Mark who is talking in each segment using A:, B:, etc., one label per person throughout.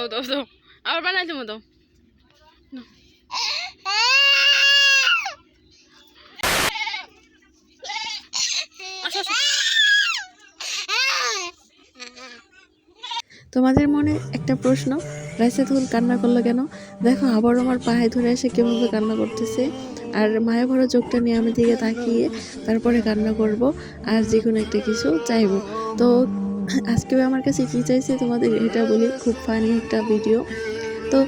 A: দাও দাও দাও আবার বানাই দেবো দাও
B: তোমাদের মনে একটা প্রশ্ন, রাইসাতুল কান্না করলো কেন? দেখো আবার আমার পায়ে ধরে এসে কীভাবে কান্না করতেছে, আর মায়া ভরা চোখটা নিয়ে আমি দিকে তাকিয়ে তারপরে কান্না করব আর যে কোনো একটা কিছু চাইবো। তো আজকেও আমার কাছে কী চাইছে তোমাদের এটা বলি, খুব ফানি একটা ভিডিও। তো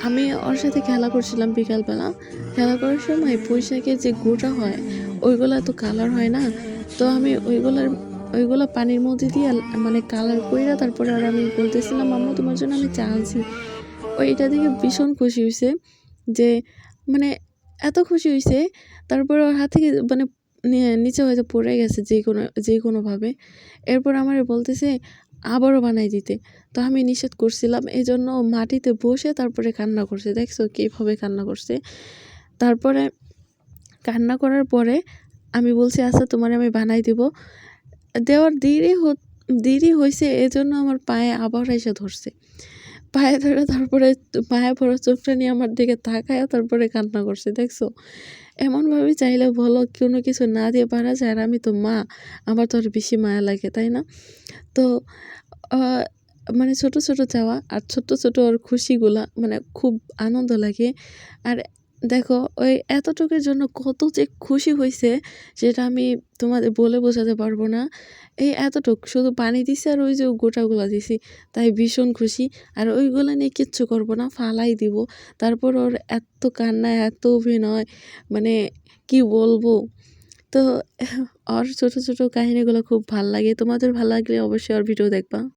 B: আমি ওর সাথে খেলা করছিলাম বিকালবেলা, খেলা করার সময় পুঁইশাকের যে গোটা হয় ওইগুলা তো কালার হয় না, তো আমি ওইগুলো পানির মধ্যে দিয়ে মানে কালার কইরা তারপরে আর আমি বলতেছিলাম আম্মু তোমার জন্য আমি চা আনছি। ওইটা দেখে ভীষণ খুশি হয়েছে, যে মানে এত খুশি হয়েছে। তারপরে ওর হাত থেকে মানে নিচে হয়তো পড়ে গেছে যে কোনোভাবে। এরপর আমার বলতেছে আবারও বানাই দিতে, তো আমি নিষেধ করছিলাম, এই জন্য মাটিতে বসে তারপরে কান্না করছে। দেখছো কীভাবে কান্না করছে। তারপরে কান্না করার পরে আমি বলছি আচ্ছা তোমার আমি বানাই দিব। দেওয়ার দেরি হয়েছে, এজন্য আমার পায়ে আবার এসে ধরছে। পায়ে ধরে তারপরে মায়া ভরা চোখটা নিয়ে আমার দিকে তাকায় তারপরে কান্না করছে। দেখছো এমনভাবে চাইলে বলো কোনো কিছু না দিয়ে পারা যায়, আর আমি তো মা, আমার তো আর বেশি মায়া লাগে, তাই না? তো মানে ছোট ছোট চাওয়া আর ছোট ছোট ওর খুশিগুলা মানে খুব আনন্দ লাগে। আর দেখো ওই এতটুকুর জন্য কত যে খুশি হয়েছে সেটা আমি তোমাদের বলে বোঝাতে পারবো না। এই এতটুক শুধু পানি দিছি আর ওই যে গোটাগুলা দিছি, তাই ভীষণ খুশি। আর ওইগুলো নিয়ে কিচ্ছু করবো না, ফালাই দিব। তারপর ওর এত কান্না এত অভিনয়, মানে কি বলবো। তো ওর ছোট ছোট কাহিনীগুলো খুব ভাল লাগে। তোমাদের ভালো লাগলে অবশ্যই ওর ভিডিও দেখবা।